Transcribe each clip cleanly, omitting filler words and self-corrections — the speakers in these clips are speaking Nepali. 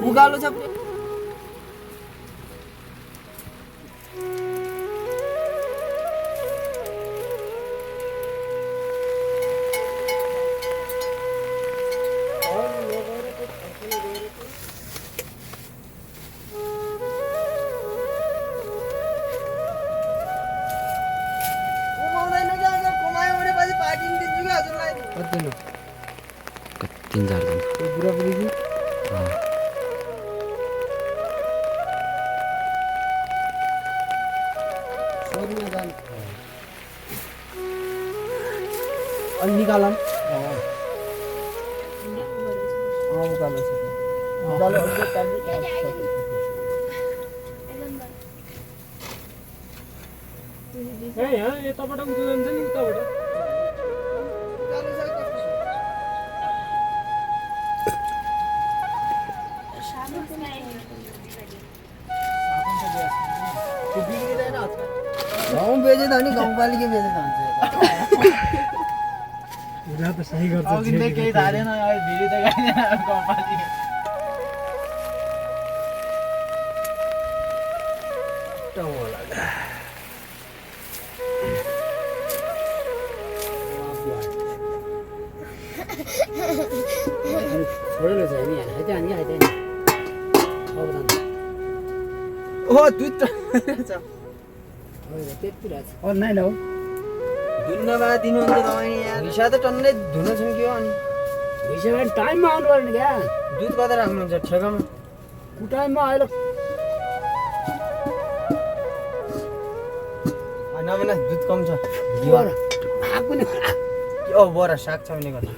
उकालो छ निकालम उकालो छ उकालो अन्त काट्नु यहाँ यताबाट उठ्नु जान्छ नि उताबाट गाउँ बेचे त नि गाउँपालिका बेचे त हुन्छ कुरा त सही गर्छ अघि त केही थालेन अहिले भिडियो त गाइदैन गाउँपालिका छोडेलो छ नि हाइते हानि हाइते ओ दुध छ त्यति रहेछ अनलाइन हो धुन्नबा दिनुहुन्छ तपाईँ यार भिसा त टन्नै धुन छौँ कि हो अनि भिसामा टाइममा आउनु पर्ने क्या दुध कता राख्नुहुन्छ ठेगामा कुटाइममा अहिले नभन दुध कम छ आएको नि ओ बरा साग छ भने गर्दा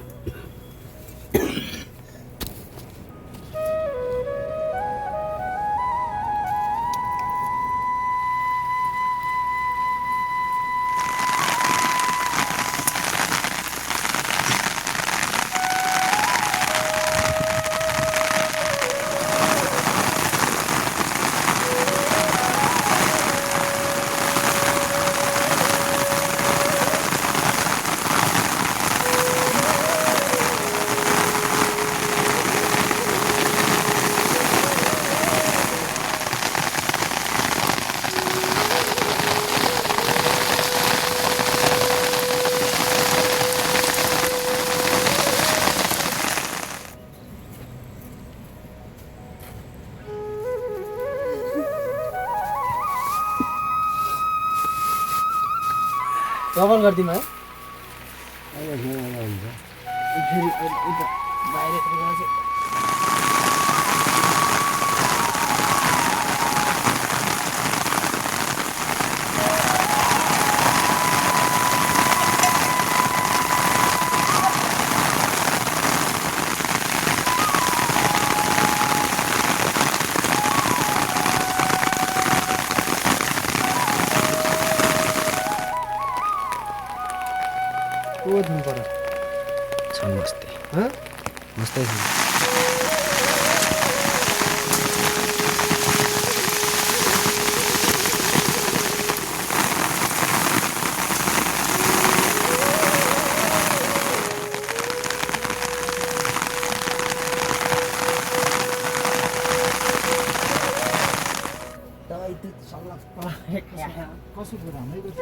डबल गरिदिउँ है फेरि बाहिर को धुन पर्यो छ मस्तै हँ मस्तै छ दबाई दुध सल्लाह कसो कुरा हाम्रै त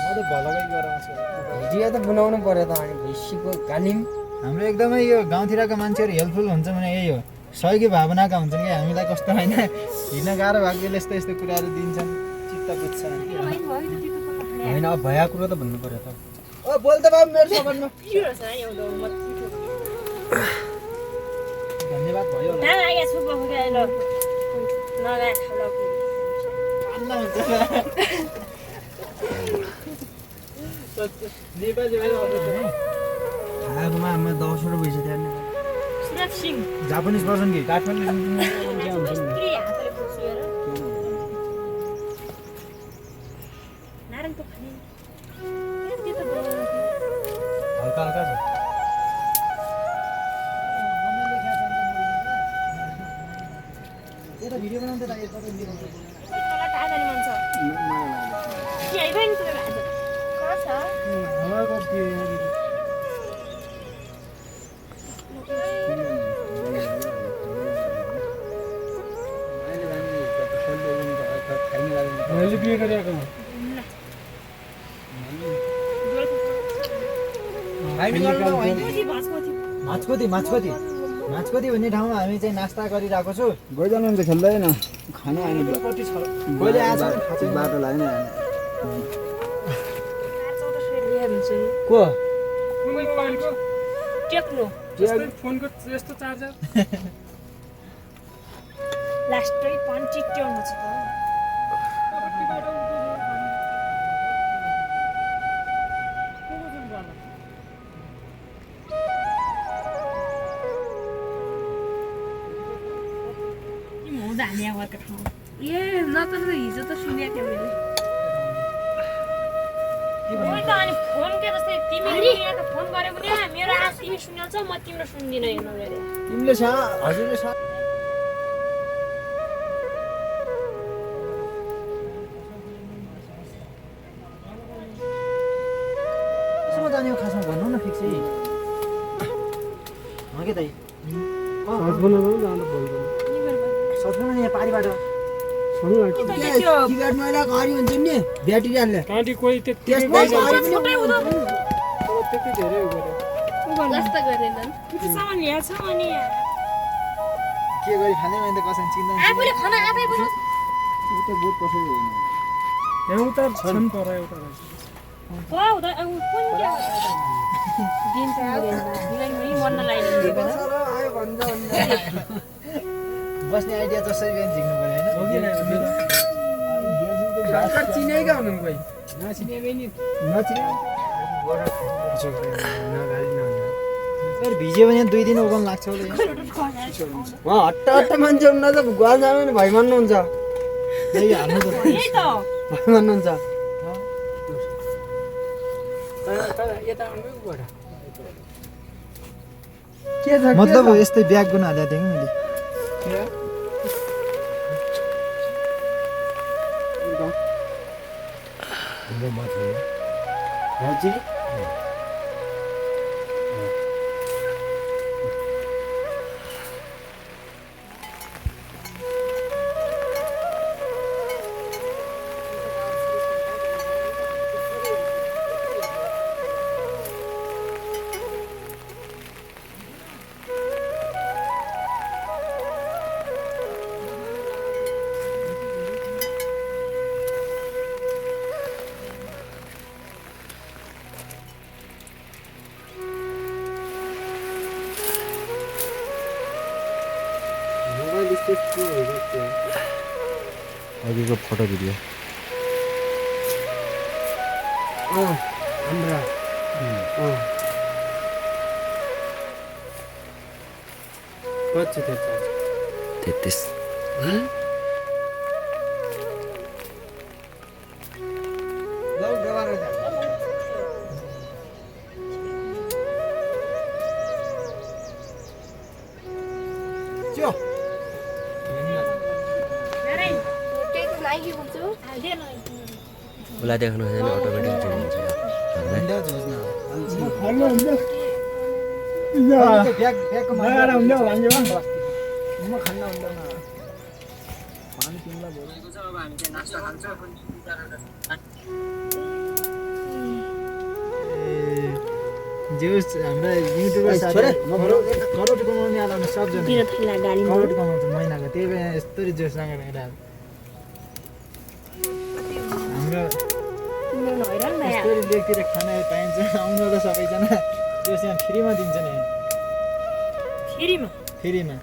म त भलकै गराउँछु भिडियो त बनाउनु पर्यो त अनि भैँसीको गानिम हाम्रो एकदमै यो गाउँतिरका मान्छेहरू हेल्पफुल हुन्छ भने यही हो सहयोगी भावनाका हुन्छन् कि हामीलाई कस्तो होइन हिँड्न गाह्रो भएको बेला यस्तो यस्तो कुराहरू दिन्छन् चित्त बुझ्छ होइन अब भया कुरो त भन्नु पर्यो त ओ बोल त बाबु मेरो सामानमा धन्यवाद भयो नेपाली खाएकोमा हाम्रो 10 रुपियाँ पैसा तिर्ने जापानिज पर्सन कि काठमाडौँ हल्का हल्का छ यता भिडियो बनाउँदै लाग्यो तपाईँ मैले बिहे गरेको माछकोती भन्ने ठाउँमा हामी चाहिँ नास्ता गरिरहेको छु गइजानुहुन्छ खेल्दैन खाना आएन कहिले आज बाटो लाग्ने को टेक्नो फोनको यस्तो चार्जर लास्टै पनि चिट्याउनु छ त धानिया वर्क ठाउँ ए न त हिजो त सुनेको थिएँ मैले त अनि फोन के जस्तै तिमीले यहाँ त फोन गर्यो भने मेरो आज तिमी सुन्याउँछौ म तिम्रो सुन्दिनँ हेर्नु गरे तिमीले हजुरले कसमा जाने हो खासमा भन्नु न फिक्सै हो के दाइ सजमा यहाँ पारिबाट टिकट मैला घरी हुन्छ नि ब्याट्री हाल्ने काँटी कोही जस्तो गरेनन् त्यो सामान ल्याएछ अनि के गरी खाने मैले त कसैले चिन्दैन आफूले खाना आफै बनाउँछ उता बोट कसैले होइन एउटा छन् पर एउटा वा उता कुन के दिन्छ दिनै मन नलाग्ने आयो भन्दा बस्ने आइडिया जसरी पनि झिक्नु पर्यो होइन चिनेका हुनु कोही भिज्यो भने 2 दिन ओभन लाग्छ होला उहाँ हट्टा हट्टा मान्छे हुन्न त गुवा जानु भने भाइ मान्नुहुन्छ यही हाल्नु त यही त भाइ मान्नुहुन्छ के छ मतलब यस्तै ब्याग गुन हालेको थिएँ कि मैले अघिको फोटो भिडियो हाम्रा कति थियो 33 उसलाई देख्नु छैन अटोमेटिक चेन्ज हुन्छ हाम्रा युट्युबर करोड कमाउने आलाउनु सक्छ करोड कमाउँछ महिनाको त्यही भएर यस्तरी जोस राखेर हाम्रो यस्तरी लेकतिर खाना पाइन्छ आउनु त सबैजना त्यो यहाँ फ्रीमा दिन्छ नि फ्रीमा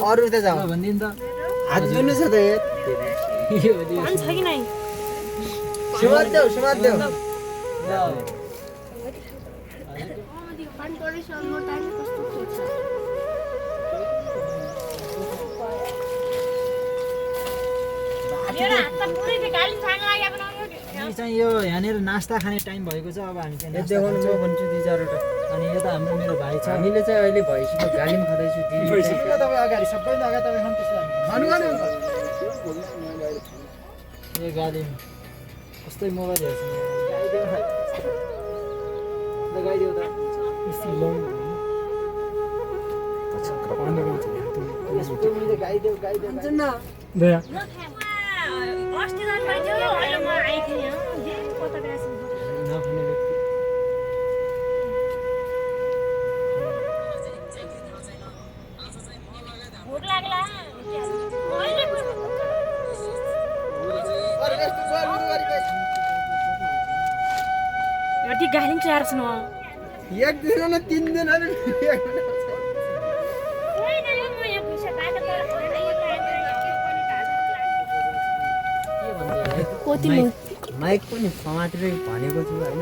अरू त जाऊ भनिदिनु त हात जुनु छ त सुमात्देऊ चाहिँ यो यहाँनिर नास्ता खाने टाइम भएको छ अब हामी चाहिँ नास्ता देखाउनु म खान्छौँ। भन्छु 2-4 अनि यो त हाम्रो मेरो भाइ छ हामीले चाहिँ अहिले भैँसीको गाली पनि खाँदैछु सबैभन्दा तपाईँ अगाडि सबैभन्दा अगाडि तपाईँ खानु त्यस्तो यो गाली कस्तै मोबाइल हेर्छ गाइदेऊ ल गाइदेऊ त यसरी ल्याउनु यस्तो मैले गाइदेऊ भन्छ न दया नखाऊ। अस्ति जानु भएको थियो, अहिले म आइथिएँ यहाँ। जे कता गएछ? नखाने व्यक्ति भोक लाग्ला। अहिले यति गाली पनि चलाएर सुन। एक दिन न 3 दिन अरे माइक पनि समातेर भनेको छु हैन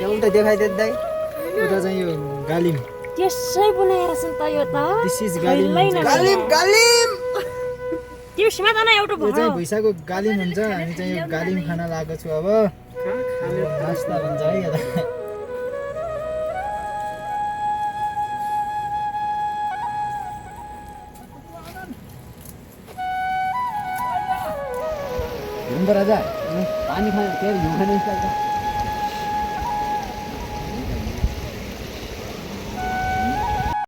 एउटा देखाइदे दाइ उता चाहिँ यो गालिम त्यसै बनाएर छ त यो त। दिस इज गालिम हुन्छ। गालिम त्यो समाधान एउटा यो चाहिँ भयो। भैँसाको गालिम हुन्छ। हामी चाहिँ यो गालिम खान लागेको छु अब नास्ता भन्छ है यता हुन्छ राजा पानी खाने के हिउँ खाने